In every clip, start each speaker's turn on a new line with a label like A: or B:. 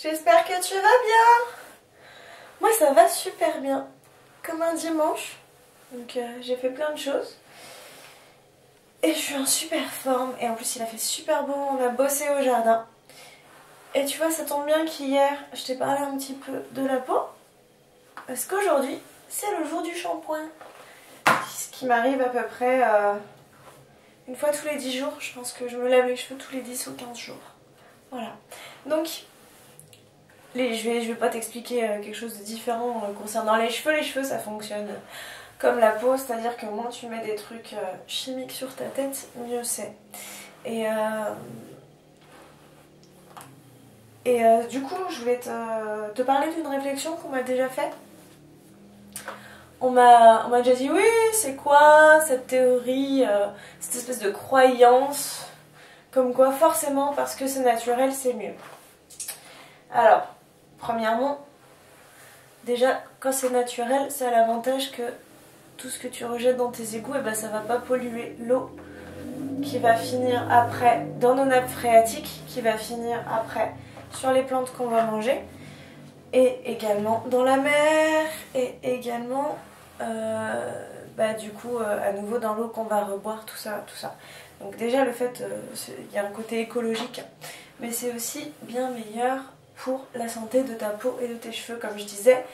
A: J'espère que tu vas bien. Moi ça va super bien, comme un dimanche. Donc j'ai fait plein de choses. Et je suis en super forme. Et en plus il a fait super beau, on a bossé au jardin. Et tu vois, ça tombe bien qu'hier je t'ai parlé un petit peu de la peau. Parce qu'aujourd'hui c'est le jour du shampoing. Ce qui m'arrive à peu près une fois tous les 10 jours. Je pense que je me lave les cheveux tous les 10 ou 15 jours. Voilà. Donc je vais pas t'expliquer quelque chose de différent concernant les cheveux. Les cheveux ça fonctionne comme la peau, c'est-à-dire que moins tu mets des trucs chimiques sur ta tête, mieux c'est. Et du coup je voulais te parler d'une réflexion qu'on m'a déjà faite. On m'a déjà dit oui, c'est quoi cette théorie, cette espèce de croyance comme quoi forcément parce que c'est naturel c'est mieux. Alors, premièrement, déjà quand c'est naturel ça a l'avantage que tout ce que tu rejettes dans tes égouts, et ben, ça va pas polluer l'eau qui va finir après dans nos nappes phréatiques, qui va finir après sur les plantes qu'on va manger, et également dans la mer, et également du coup à nouveau dans l'eau qu'on va reboire, tout ça. Donc déjà le fait, il y a un côté écologique, mais c'est aussi bien meilleur pour la santé de ta peau et de tes cheveux, comme je disais.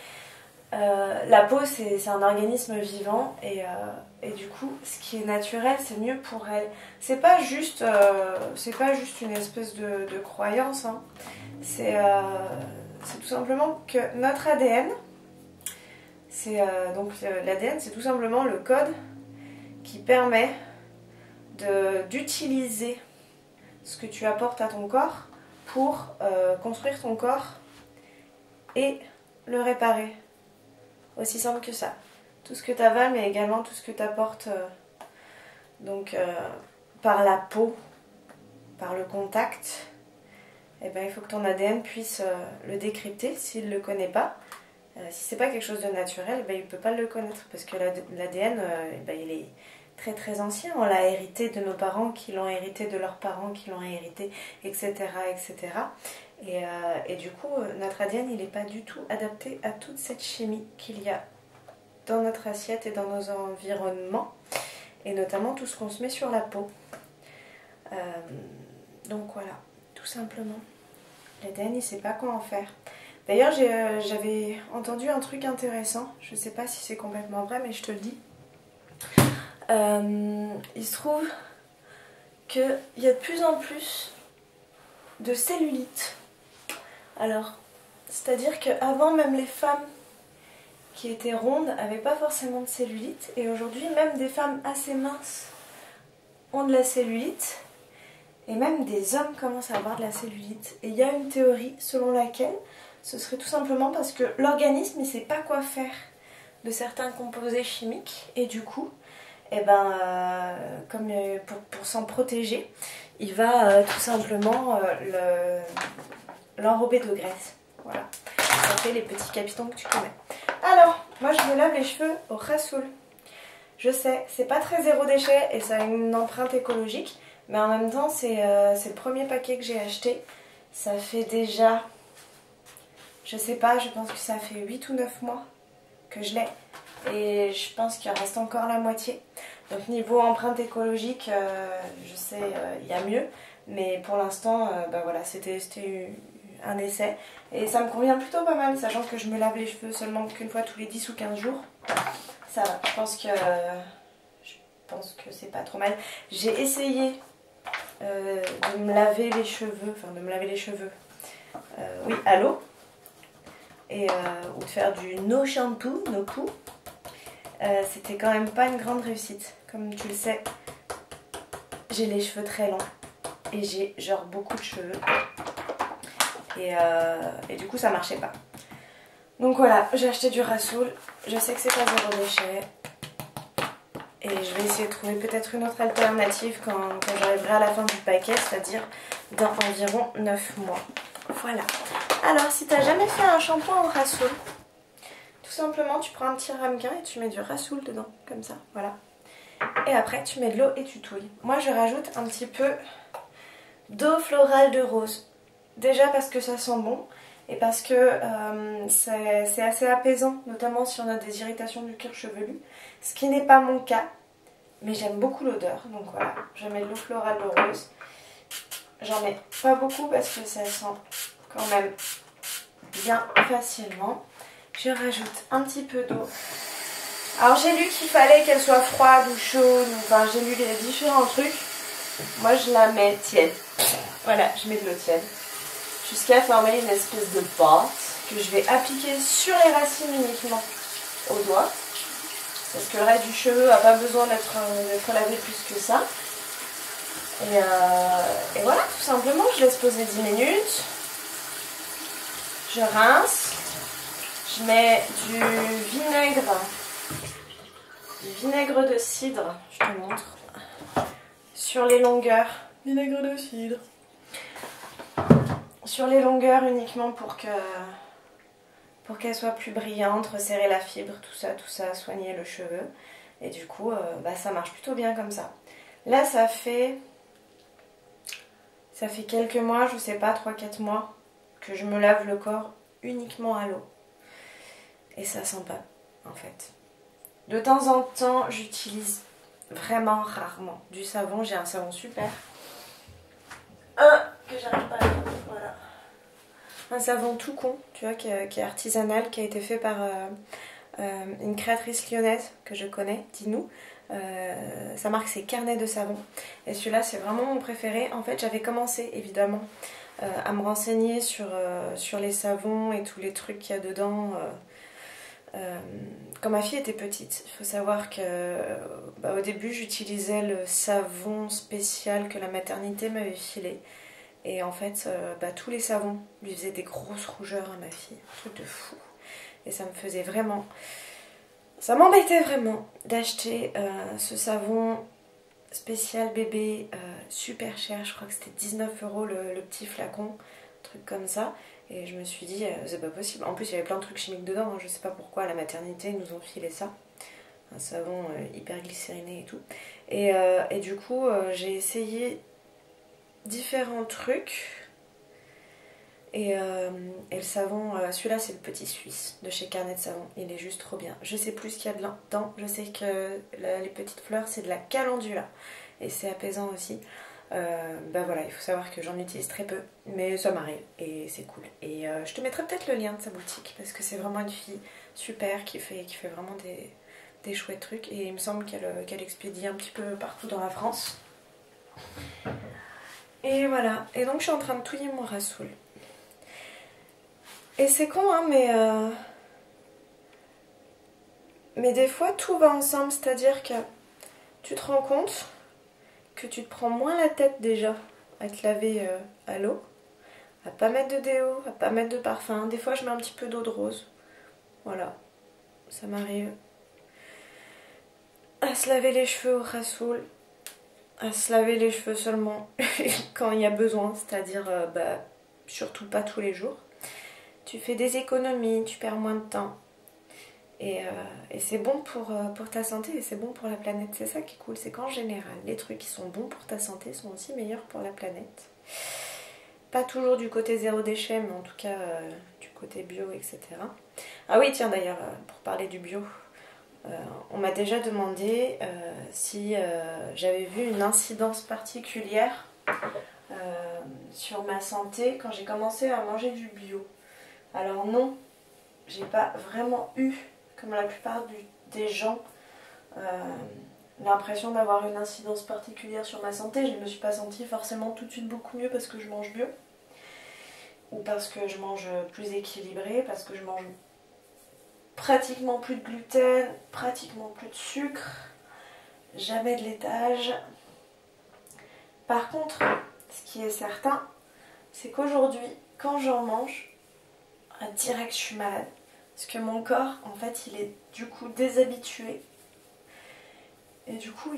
A: La peau c'est un organisme vivant et du coup ce qui est naturel c'est mieux pour elle. C'est pas juste une espèce de croyance, hein. C'est tout simplement que notre ADN, l'ADN c'est tout simplement le code qui permet d'utiliser ce que tu apportes à ton corps pour construire ton corps et le réparer. Aussi simple que ça. Tout ce que tu avales, mais également tout ce que tu apportes par la peau, par le contact, et ben, il faut que ton ADN puisse le décrypter s'il ne le connaît pas. Si c'est pas quelque chose de naturel, ben, il ne peut pas le connaître parce que l'ADN, il est très très ancien. On l'a hérité de nos parents qui l'ont hérité de leurs parents qui l'ont hérité, etc. etc. Et du coup, notre ADN, il n'est pas du tout adapté à toute cette chimie qu'il y a dans notre assiette et dans nos environnements, et notamment tout ce qu'on se met sur la peau. Donc voilà, tout simplement. L'ADN, il ne sait pas quoi en faire. D'ailleurs, j'avais entendu un truc intéressant, je ne sais pas si c'est complètement vrai, mais je te le dis. Il se trouve qu'il y a de plus en plus de cellulite. Alors, c'est-à-dire qu'avant, même les femmes qui étaient rondes n'avaient pas forcément de cellulite. Et aujourd'hui, même des femmes assez minces ont de la cellulite. Et même des hommes commencent à avoir de la cellulite. Et il y a une théorie selon laquelle ce serait tout simplement parce que l'organisme ne sait pas quoi faire de certains composés chimiques. Et du coup, comme pour s'en protéger, il va tout simplement l'enrober de graisse. Voilà, ça fait les petits capitons que tu connais. Alors, moi je me lave les cheveux au rassoul. Je sais, c'est pas très zéro déchet et ça a une empreinte écologique, mais en même temps c'est le premier paquet que j'ai acheté. Ça fait déjà, je sais pas, je pense que ça fait 8 ou 9 mois que je l'ai. Et je pense qu'il reste encore la moitié. Donc niveau empreinte écologique, je sais, il y a mieux. Mais pour l'instant, voilà, c'était un essai. Et ça me convient plutôt pas mal, sachant que je me lave les cheveux seulement qu'une fois tous les 10 ou 15 jours. Ça va, je pense que c'est pas trop mal. J'ai essayé de me laver les cheveux, oui, à l'eau. Ou de faire du no shampoo, no poo. C'était quand même pas une grande réussite. Comme tu le sais, j'ai les cheveux très longs et j'ai genre beaucoup de cheveux. Et du coup ça marchait pas. Donc voilà, j'ai acheté du rassoul. Je sais que c'est pas zéro déchet. Et je vais essayer de trouver peut-être une autre alternative quand j'arriverai à la fin du paquet, c'est-à-dire dans environ 9 mois. Voilà. Alors si t'as jamais fait un shampoing au rassoul, tout simplement tu prends un petit ramequin et tu mets du rassoul dedans, comme ça, voilà. Et après tu mets de l'eau et tu touilles. Moi je rajoute un petit peu d'eau florale de rose. Déjà parce que ça sent bon, et parce que c'est assez apaisant, notamment si on a des irritations du cuir chevelu, ce qui n'est pas mon cas, mais j'aime beaucoup l'odeur, donc voilà, je mets de l'eau florale de rose. J'en mets pas beaucoup parce que ça sent quand même bien facilement. Je rajoute un petit peu d'eau. Alors j'ai lu qu'il fallait qu'elle soit froide ou chaude, enfin j'ai lu les différents trucs. Moi je la mets tiède. Voilà, je mets de l'eau tiède. Jusqu'à former une espèce de pâte que je vais appliquer sur les racines uniquement au doigt. Parce que le reste du cheveu n'a pas besoin d'être lavé plus que ça. Et voilà, tout simplement, je laisse poser 10 minutes. Je rince. Je mets du vinaigre de cidre, je te montre, sur les longueurs. Vinaigre de cidre. Sur les longueurs uniquement pour qu'elle soit plus brillante, resserrer la fibre, tout ça, soigner le cheveu. Et du coup, ça marche plutôt bien comme ça. Là, ça fait quelques mois, je sais pas, 3-4 mois, que je me lave le corps uniquement à l'eau. Et ça sent pas, en fait. De temps en temps, j'utilise vraiment rarement du savon. J'ai un savon super. Que j'arrive pas à lire. Voilà. Un savon tout con, tu vois, qui est artisanal, qui a été fait par une créatrice lyonnaise que je connais, Dinou. Sa marque c'est Carnet de savon. Et celui-là c'est vraiment mon préféré. En fait j'avais commencé évidemment à me renseigner sur les savons et tous les trucs qu'il y a dedans. Quand ma fille était petite, il faut savoir que au début j'utilisais le savon spécial que la maternité m'avait filé. Et en fait, tous les savons lui faisaient des grosses rougeurs à ma fille. Un truc de fou. Et ça me faisait vraiment... Ça m'embêtait vraiment d'acheter ce savon spécial bébé super cher. Je crois que c'était 19 € le petit flacon. Un truc comme ça. Et je me suis dit, c'est pas possible. En plus, il y avait plein de trucs chimiques dedans. Hein. Je sais pas pourquoi à la maternité, ils nous ont filé ça. Un savon hyper glycériné et tout. Et du coup, j'ai essayé différents trucs et le savon, celui-là c'est le petit suisse de chez Carnet de savon, il est juste trop bien. Je sais plus ce qu'il y a dedans, je sais que les petites fleurs c'est de la calendula et c'est apaisant aussi. Voilà, il faut savoir que j'en utilise très peu, mais ça m'arrive et c'est cool. Et je te mettrai peut-être le lien de sa boutique parce que c'est vraiment une fille super qui fait vraiment des chouettes trucs et il me semble qu'elle expédie un petit peu partout dans la France. Et voilà, et donc je suis en train de touiller mon rassoul. Et c'est con hein, mais des fois tout va ensemble, c'est-à-dire que tu te rends compte que tu te prends moins la tête déjà à te laver à l'eau, à pas mettre de déo, à pas mettre de parfum. Des fois je mets un petit peu d'eau de rose, voilà, ça m'arrive. À se laver les cheveux au rassoul, à se laver les cheveux seulement quand il y a besoin, c'est-à-dire surtout pas tous les jours. Tu fais des économies, tu perds moins de temps. Et c'est bon pour ta santé et c'est bon pour la planète. C'est ça qui est cool, c'est qu'en général, les trucs qui sont bons pour ta santé sont aussi meilleurs pour la planète. Pas toujours du côté zéro déchet, mais en tout cas du côté bio, etc. Ah oui, tiens d'ailleurs, pour parler du bio, on m'a déjà demandé si j'avais vu une incidence particulière sur ma santé quand j'ai commencé à manger du bio. Alors non, j'ai pas vraiment eu, comme la plupart des gens, l'impression d'avoir une incidence particulière sur ma santé. Je ne me suis pas sentie forcément tout de suite beaucoup mieux parce que je mange bio. Ou parce que je mange plus équilibré, parce que je mange pratiquement plus de gluten, pratiquement plus de sucre, jamais de laitage. Par contre, ce qui est certain, c'est qu'aujourd'hui, quand j'en mange, direct je suis malade. Parce que mon corps, en fait, il est du coup déshabitué. Et du coup,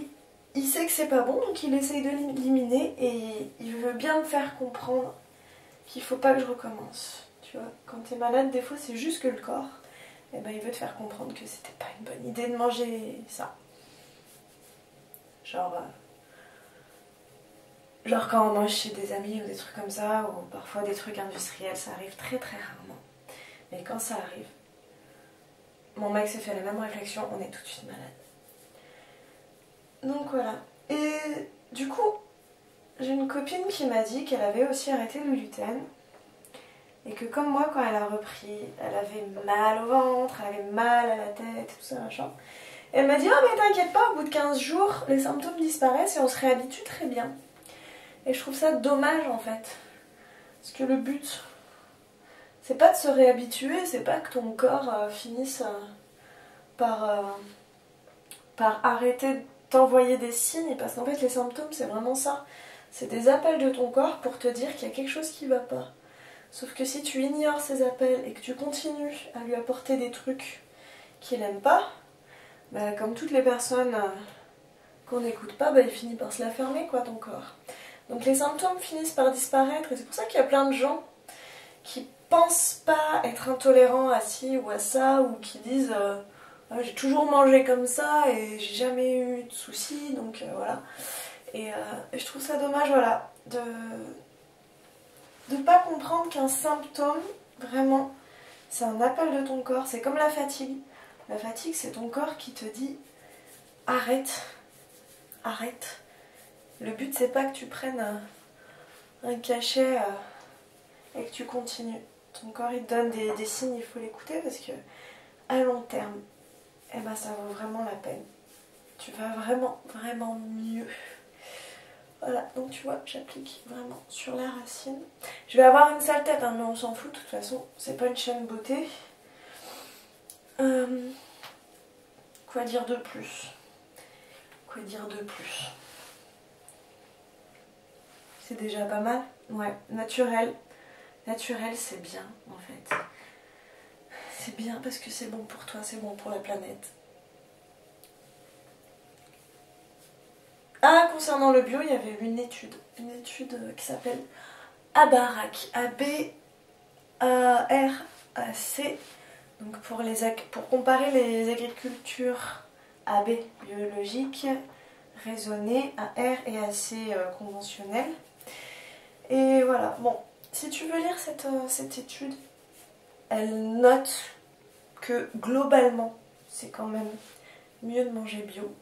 A: il sait que c'est pas bon, donc il essaye de l'éliminer et il veut bien me faire comprendre qu'il faut pas que je recommence. Tu vois, quand t'es malade, des fois, c'est juste que le corps, il veut te faire comprendre que c'était pas une bonne idée de manger ça. Genre, Genre quand on mange chez des amis ou des trucs comme ça, ou parfois des trucs industriels, ça arrive très très rarement. Mais quand ça arrive, mon mec s'est fait la même réflexion, on est tout de suite malade. Donc voilà. Et du coup, j'ai une copine qui m'a dit qu'elle avait aussi arrêté le gluten. Et que comme moi, quand elle a repris, elle avait mal au ventre, elle avait mal à la tête, tout ça, machin. Et elle m'a dit, oh mais t'inquiète pas, au bout de 15 jours, les symptômes disparaissent et on se réhabitue très bien. Et je trouve ça dommage en fait. Parce que le but, c'est pas de se réhabituer, c'est pas que ton corps finisse par arrêter de t'envoyer des signes. Parce qu'en fait, les symptômes, c'est vraiment ça. C'est des appels de ton corps pour te dire qu'il y a quelque chose qui va pas. Sauf que si tu ignores ces appels et que tu continues à lui apporter des trucs qu'il n'aime pas, bah, comme toutes les personnes qu'on n'écoute pas, bah, il finit par se la fermer, quoi, ton corps. Donc les symptômes finissent par disparaître et c'est pour ça qu'il y a plein de gens qui pensent pas être intolérants à ci ou à ça, ou qui disent ah, j'ai toujours mangé comme ça et j'ai jamais eu de soucis, donc voilà. Et je trouve ça dommage, voilà, de pas comprendre qu'un symptôme, vraiment, c'est un appel de ton corps. C'est comme la fatigue. La fatigue, c'est ton corps qui te dit arrête, arrête. Le but, c'est pas que tu prennes un cachet et que tu continues. Ton corps, il te donne des signes, il faut l'écouter parce que à long terme, eh ben, ça vaut vraiment la peine. Tu vas vraiment, vraiment mieux. Voilà, donc tu vois, j'applique vraiment sur la racine. Je vais avoir une sale tête, hein, mais on s'en fout de toute façon. C'est pas une chaîne beauté. Quoi dire de plus? Quoi dire de plus? C'est déjà pas mal. Ouais, naturel. Naturel, c'est bien, en fait. C'est bien parce que c'est bon pour toi, c'est bon pour la planète. Ah, concernant le bio, il y avait une étude qui s'appelle ABARAC, A-B-A-R-A-C, donc pour comparer les agricultures AB biologiques, raisonnées, AR et AC conventionnelles. Et voilà, bon, si tu veux lire cette étude, elle note que globalement, c'est quand même mieux de manger bio.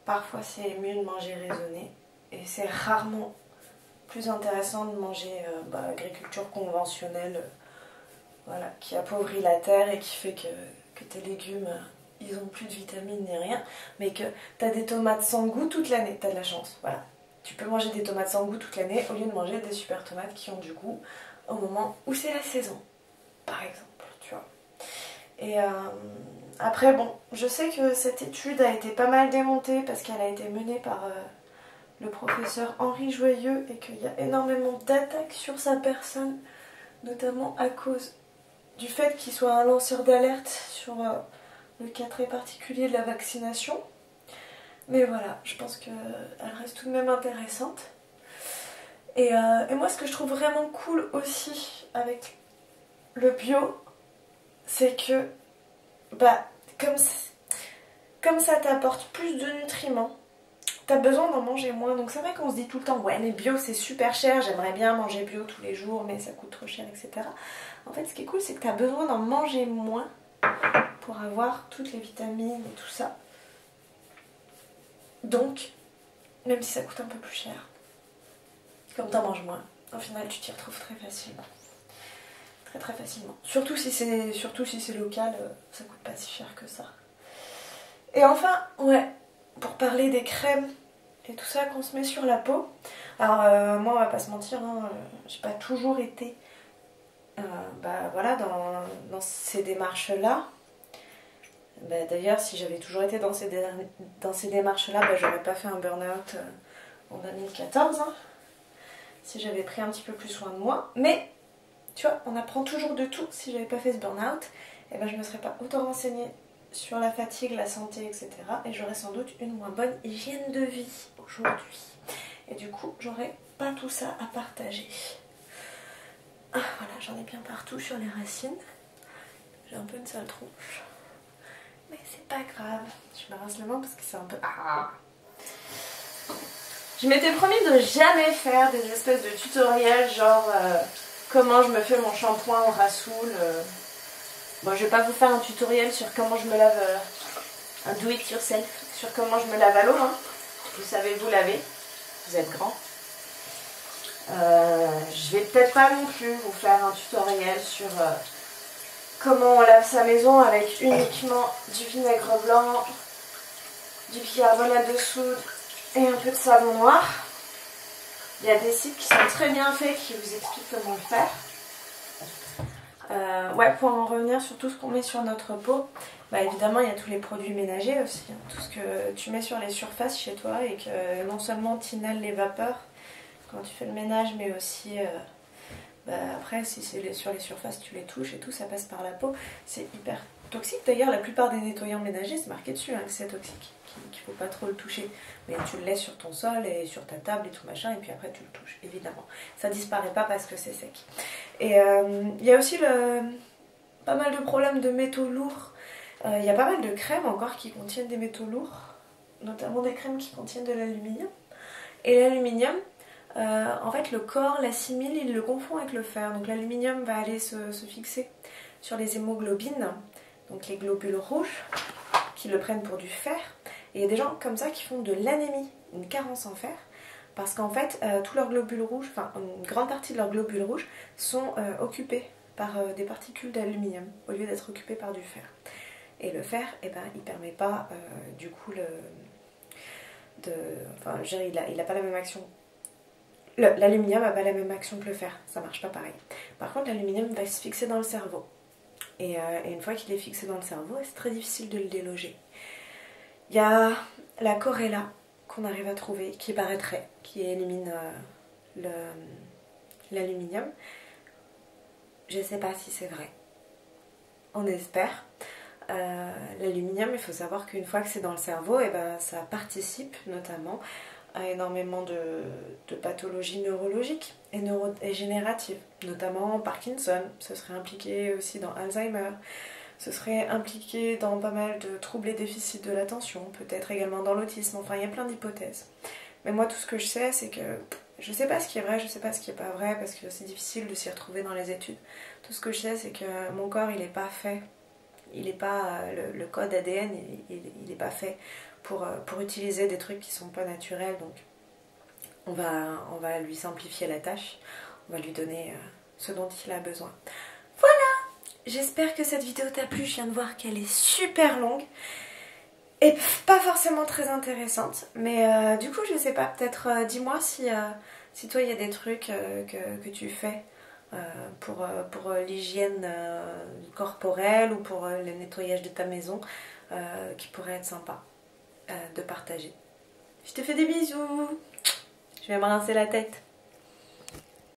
A: Parfois c'est mieux de manger raisonné et c'est rarement plus intéressant de manger agriculture conventionnelle voilà, qui appauvrit la terre et qui fait que tes légumes ils ont plus de vitamines ni rien, mais que tu as des tomates sans goût toute l'année, tu as de la chance, voilà. Tu peux manger des tomates sans goût toute l'année au lieu de manger des super tomates qui ont du goût au moment où c'est la saison, par exemple, tu vois. Et après, bon, je sais que cette étude a été pas mal démontée parce qu'elle a été menée par le professeur Henri Joyeux et qu'il y a énormément d'attaques sur sa personne, notamment à cause du fait qu'il soit un lanceur d'alerte sur le cas très particulier de la vaccination. Mais voilà, je pense qu'elle reste tout de même intéressante. Et moi, ce que je trouve vraiment cool aussi avec le bio, c'est que bah, comme ça t'apporte plus de nutriments, t'as besoin d'en manger moins. Donc c'est vrai qu'on se dit tout le temps, ouais mais bio c'est super cher, j'aimerais bien manger bio tous les jours, mais ça coûte trop cher, etc. En fait, ce qui est cool, c'est que t'as besoin d'en manger moins pour avoir toutes les vitamines et tout ça. Donc, même si ça coûte un peu plus cher, comme t'en manges moins, au final tu t'y retrouves très facilement. Très très facilement. Surtout si c'est local, ça coûte pas si cher que ça. Et enfin, ouais, pour parler des crèmes et tout ça qu'on se met sur la peau. Alors moi on va pas se mentir, hein, j'ai pas toujours été voilà, dans ces démarches-là. D'ailleurs, si j'avais toujours été dans ces démarches-là, j'aurais pas fait un burn-out en 2014. Hein, si j'avais pris un petit peu plus soin de moi. Mais, tu vois, on apprend toujours de tout. Si j'avais pas fait ce burn-out, je me serais pas autant renseignée sur la fatigue, la santé, etc. Et j'aurais sans doute une moins bonne hygiène de vie aujourd'hui. Et du coup, j'aurais pas tout ça à partager. Ah, voilà, j'en ai bien partout sur les racines. J'ai un peu une sale tronche. Mais c'est pas grave. Je me rince les mains parce que c'est un peu... Ah. Je m'étais promis de jamais faire des espèces de tutoriels genre comment je me fais mon shampoing au rassoul. Bon, je vais pas vous faire un tutoriel sur comment je me lave, un do it yourself, sur comment je me lave à l'eau. Hein. Vous savez vous laver, vous êtes grand. Je vais peut-être pas non plus vous faire un tutoriel sur comment on lave sa maison avec uniquement du vinaigre blanc, du bicarbonate de soude et un peu de savon noir. Il y a des sites qui sont très bien faits qui vous expliquent comment le faire. Ouais, pour en revenir sur tout ce qu'on met sur notre peau, bah évidemment il y a tous les produits ménagers aussi, hein, tout ce que tu mets sur les surfaces chez toi et que non seulement tu inhales les vapeurs quand tu fais le ménage, mais aussi bah après si c'est sur les surfaces tu les touches et tout, ça passe par la peau, c'est hyper toxique. D'ailleurs la plupart des nettoyants ménagers c'est marqué dessus hein, que c'est toxique, qu'il faut pas trop le toucher, mais tu le laisses sur ton sol et sur ta table et tout machin, et puis après tu le touches, évidemment ça disparaît pas parce que c'est sec. Et il y a aussi pas mal de problèmes de métaux lourds. Il y a pas mal de crèmes encore qui contiennent des métaux lourds, notamment des crèmes qui contiennent de l'aluminium. Et l'aluminium, en fait le corps l'assimile, il le confond avec le fer. Donc l'aluminium va aller se fixer sur les hémoglobines, donc les globules rouges, qui le prennent pour du fer. Et il y a des gens comme ça qui font de l'anémie, une carence en fer, parce qu'en fait tous leurs globules rouges, enfin une grande partie de leurs globules rouges sont occupés par des particules d'aluminium au lieu d'être occupés par du fer. Et le fer, eh ben, il permet pas du coup enfin je veux dire, il a pas la même action. L'aluminium n'a pas la même action que le fer, ça marche pas pareil. Par contre l'aluminium va se fixer dans le cerveau. Et une fois qu'il est fixé dans le cerveau, c'est très difficile de le déloger. Il y a la Corella qu'on arrive à trouver, qui paraîtrait, qui élimine l'aluminium. Je sais pas si c'est vrai. On espère. L'aluminium, il faut savoir qu'une fois que c'est dans le cerveau, et ben, ça participe notamment à énormément de pathologies neurologiques et neurodégénératives, notamment Parkinson. Ce serait impliqué aussi dans Alzheimer. Ce serait impliqué dans pas mal de troubles et déficits de l'attention, peut-être également dans l'autisme, enfin il y a plein d'hypothèses. Mais moi tout ce que je sais c'est que je sais pas ce qui est vrai, je sais pas ce qui est pas vrai parce que c'est difficile de s'y retrouver dans les études. Tout ce que je sais c'est que mon corps il est pas fait, il est pas, le code ADN il est pas fait pour utiliser des trucs qui sont pas naturels, donc on va lui simplifier la tâche, on va lui donner ce dont il a besoin. Voilà! J'espère que cette vidéo t'a plu, je viens de voir qu'elle est super longue et pas forcément très intéressante, mais du coup je sais pas, peut-être dis-moi si toi il y a des trucs que tu fais pour l'hygiène corporelle ou pour le nettoyage de ta maison qui pourraient être sympas de partager. Je te fais des bisous, je vais me rincer la tête.